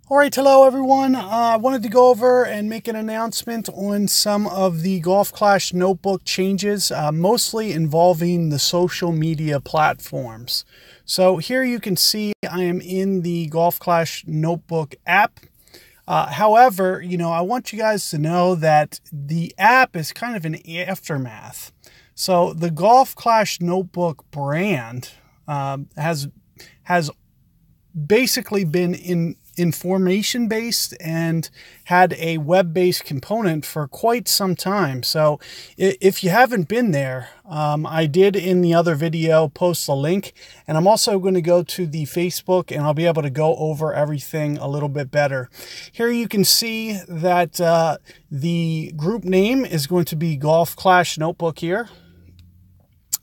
All right, hello everyone. I wanted to go over and make an announcement on some of the Golf Clash Notebook changes, mostly involving the social media platforms. So here you can see I am in the Golf Clash Notebook app. However, I want you guys to know that the app is kind of an aftermath. So the Golf Clash Notebook brand has basically been information based and had a web-based component for quite some time. So if you haven't been there, I did in the other video post a link, and I'm also going to go to the Facebook and I'll be able to go over everything a little bit better. Here you can see that the group name is going to be Golf Clash Notebook here.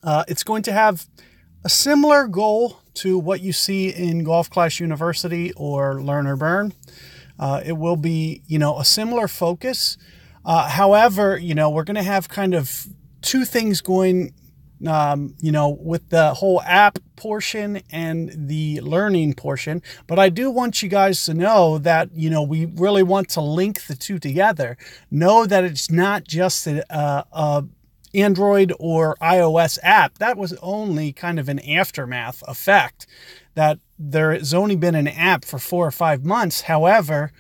It's going to have a similar goal to what you see in Golf Clash University or Learn or Burn. It will be, a similar focus. However, we're going to have kind of two things going, with the whole app portion and the learning portion. But I do want you guys to know that, we really want to link the two together. Know that it's not just a Android or iOS app. That was only kind of an aftermath effect, that there has only been an app for 4 or 5 months. However,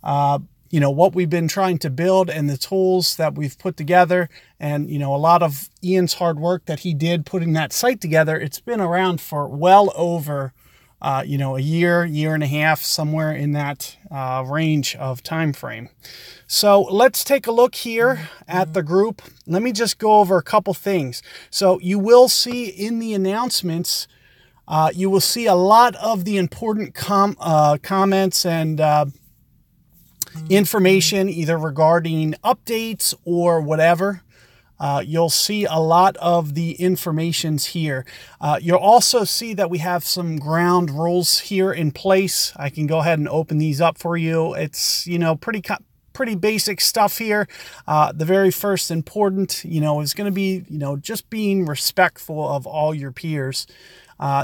what we've been trying to build and the tools that we've put together, and a lot of Ian's hard work that he did putting that site together, it's been around for well over a year and a half, somewhere in that range of time frame. So let's take a look here at the group. Let me just go over a couple things. So you will see in the announcements, you will see a lot of the important comments and information, either regarding updates or whatever. You'll see a lot of the informations here. You'll also see that we have some ground rules here in place. I can go ahead and open these up for you. It's, pretty basic stuff here. The very first important, is going to be, just being respectful of all your peers.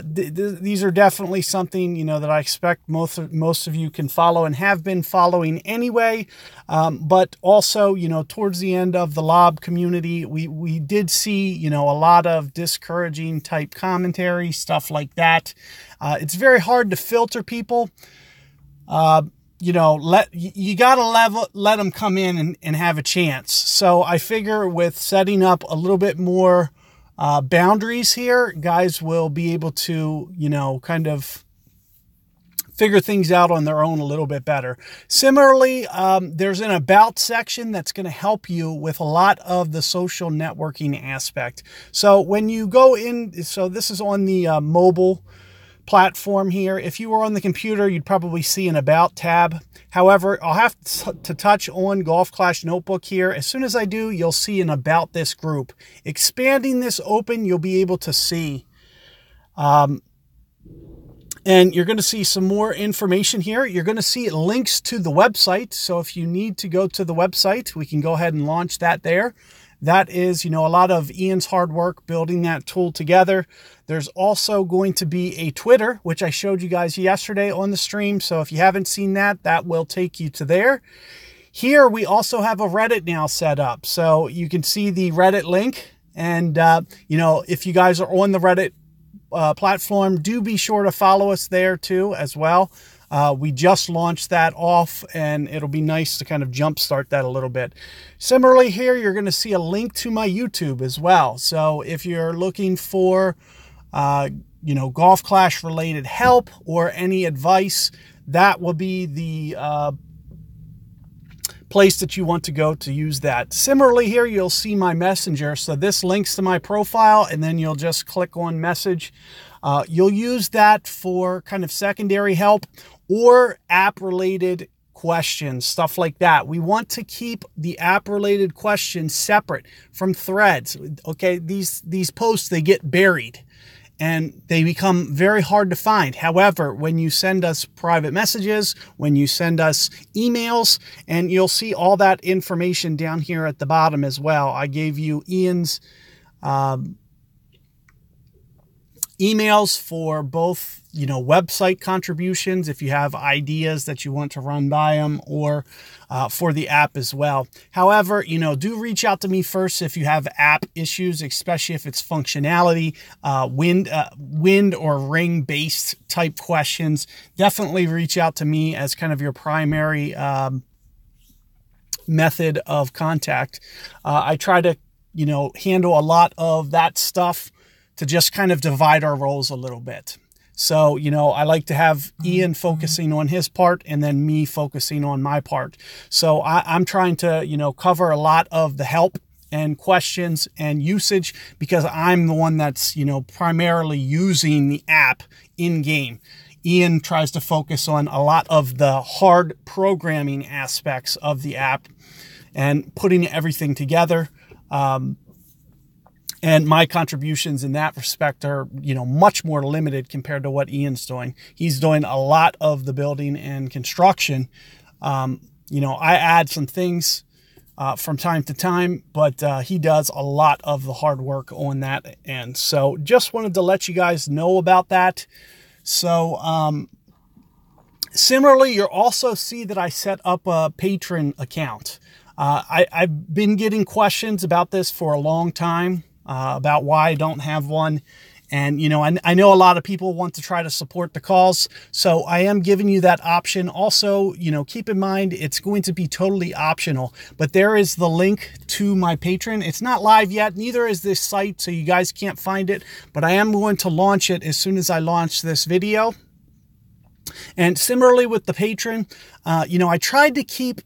These are definitely something, that I expect most of you can follow and have been following anyway. But also, towards the end of the LOB community, we did see, a lot of discouraging type commentary, stuff like that. It's very hard to filter people. You gotta let them come in and have a chance. So I figure with setting up a little bit more boundaries here, guys will be able to, kind of figure things out on their own a little bit better. Similarly, there's an about section that's going to help you with a lot of the social networking aspect. So when you go in, so this is on the mobile platform here. If you were on the computer, you'd probably see an About tab. However, I'll have to touch on Golf Clash Notebook here. As soon as I do, you'll see an About This group. Expanding this open, you'll be able to see. And you're going to see some more information here. You're going to see links to the website. So if you need to go to the website, we can go ahead and launch that there. That is, a lot of Ian's hard work building that tool together. There's also going to be a Twitter, which I showed you guys yesterday on the stream. So if you haven't seen that, that will take you to there. Here, we also have a Reddit now set up. So you can see the Reddit link. And, if you guys are on the Reddit platform, do be sure to follow us there too as well. We just launched that off, and it'll be nice to kind of jumpstart that a little bit. Similarly here, you're going to see a link to my YouTube as well. So if you're looking for, Golf Clash related help or any advice, that will be the place that you want to go to use that. Similarly here, you'll see my messenger. So this links to my profile, and then you'll just click on message. You'll use that for kind of secondary help or app-related questions, stuff like that. We want to keep the app-related questions separate from threads. Okay, these posts, they get buried and they become very hard to find. However, when you send us private messages, when you send us emails, and you'll see all that information down here at the bottom as well. I gave you Ian's emails for both, you know, website contributions if you have ideas that you want to run by them, or for the app as well. However, you know, do reach out to me first if you have app issues, especially if it's functionality, wind or ring based type questions. Definitely reach out to me as kind of your primary method of contact. I try to, you know, handle a lot of that stuff to just kind of divide our roles a little bit. So, you know, I like to have Ian focusing on his part and then me focusing on my part. So I'm trying to, you know, cover a lot of the help and questions and usage, because I'm the one that's, you know, primarily using the app in game. Ian tries to focus on a lot of the hard programming aspects of the app and putting everything together. And my contributions in that respect are, you know, much more limited compared to what Ian's doing. He's doing a lot of the building and construction. You know, I add some things from time to time, but he does a lot of the hard work on that end. So just wanted to let you guys know about that. So similarly, you'll also see that I set up a Patreon account. I've been getting questions about this for a long time. About why I don't have one. And, you know, I know a lot of people want to try to support the cause, so I am giving you that option. Also, you know, keep in mind, it's going to be totally optional, but there is the link to my Patreon. It's not live yet, neither is this site, so you guys can't find it, but I am going to launch it as soon as I launch this video. And similarly with the Patreon, you know, I tried to keep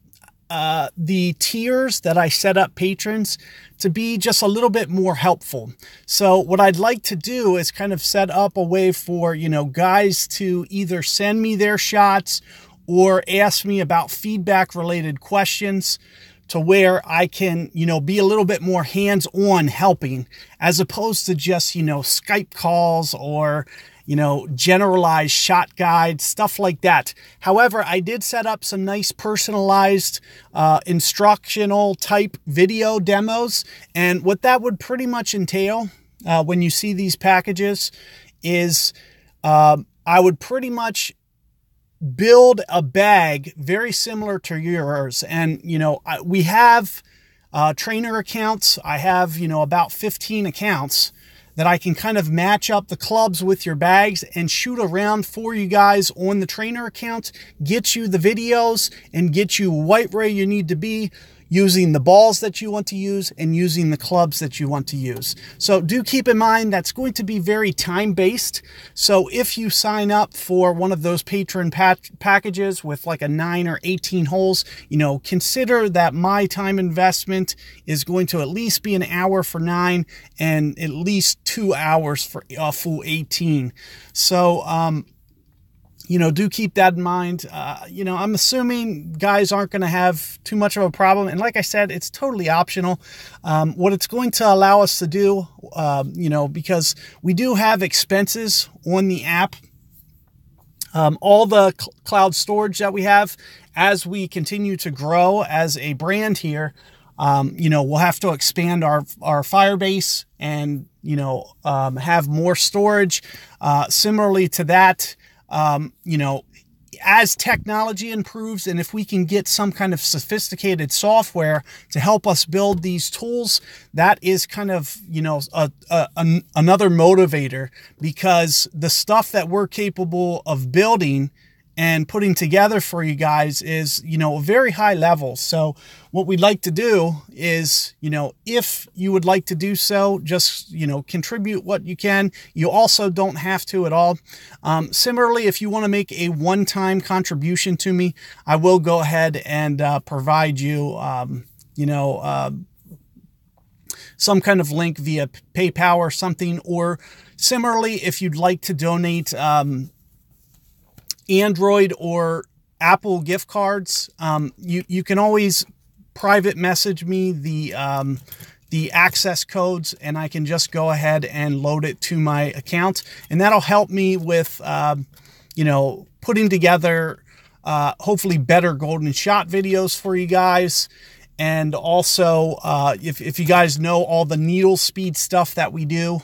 the tiers that I set up patrons to be just a little bit more helpful. So what I'd like to do is kind of set up a way for, you know, guys to either send me their shots or ask me about feedback related questions, to where I can, you know, be a little bit more hands-on helping, as opposed to just, you know, Skype calls or, you know, generalized shot guides, stuff like that. However, I did set up some nice personalized instructional type video demos. And what that would pretty much entail when you see these packages is I would pretty much build a bag very similar to yours. And, you know, we have trainer accounts. I have, you know, about 15 accounts that I can kind of match up the clubs with your bags and shoot around for you guys on the trainer account, get you the videos and get you right where you need to be, using the balls that you want to use and using the clubs that you want to use. So do keep in mind that's going to be very time-based. So if you sign up for one of those Patreon packages with like a 9 or 18 holes, you know, consider that my time investment is going to at least be an hour for 9 and at least 2 hours for a full 18. So, you know, do keep that in mind. You know, I'm assuming guys aren't going to have too much of a problem. And like I said, it's totally optional. What it's going to allow us to do, you know, because we do have expenses on the app, all the cloud storage that we have, as we continue to grow as a brand here, you know, we'll have to expand our Firebase and, you know, have more storage. Similarly to that, you know, as technology improves and if we can get some kind of sophisticated software to help us build these tools, that is kind of, you know, another motivator, because the stuff that we're capable of building and putting together for you guys is, you know, a very high level. So what we'd like to do is, you know, if you would like to do so, just, you know, contribute what you can. You also don't have to at all. Similarly, if you want to make a one-time contribution to me, I will go ahead and provide you, you know, some kind of link via PayPal or something. Or similarly, if you'd like to donate Android or Apple gift cards, you can always private message me the access codes, and I can just go ahead and load it to my account, and that'll help me with you know, putting together hopefully better golden shot videos for you guys. And also if you guys know all the needle speed stuff that we do,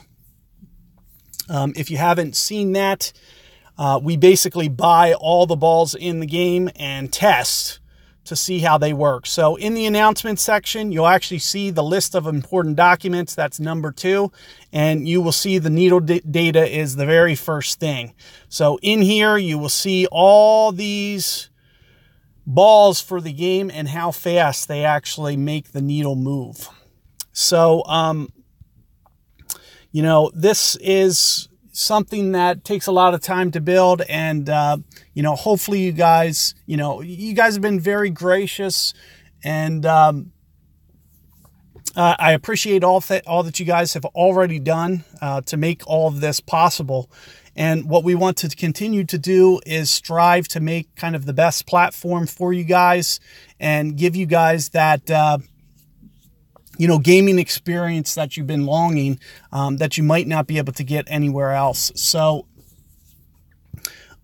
If you haven't seen that, we basically buy all the balls in the game and test to see how they work. So in the announcement section, you'll actually see the list of important documents. That's number 2. And you will see the needle data is the very first thing. So in here, you will see all these balls for the game and how fast they actually make the needle move. So, you know, this is something that takes a lot of time to build, and you know, hopefully you guys have been very gracious, and I appreciate all that you guys have already done to make all of this possible. And what we want to continue to do is strive to make kind of the best platform for you guys and give you guys that you know, gaming experience that you've been longing, that you might not be able to get anywhere else. So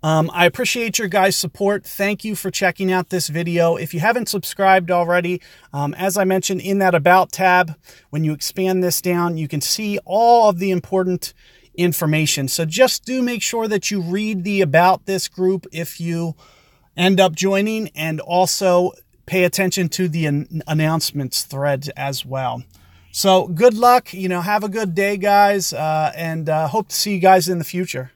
I appreciate your guys' support. Thank you for checking out this video. If you haven't subscribed already, as I mentioned in that About tab, when you expand this down, you can see all of the important information. So just do make sure that you read the About This group if you end up joining, and also pay attention to the announcements thread as well. So good luck, you know, have a good day, guys, and hope to see you guys in the future.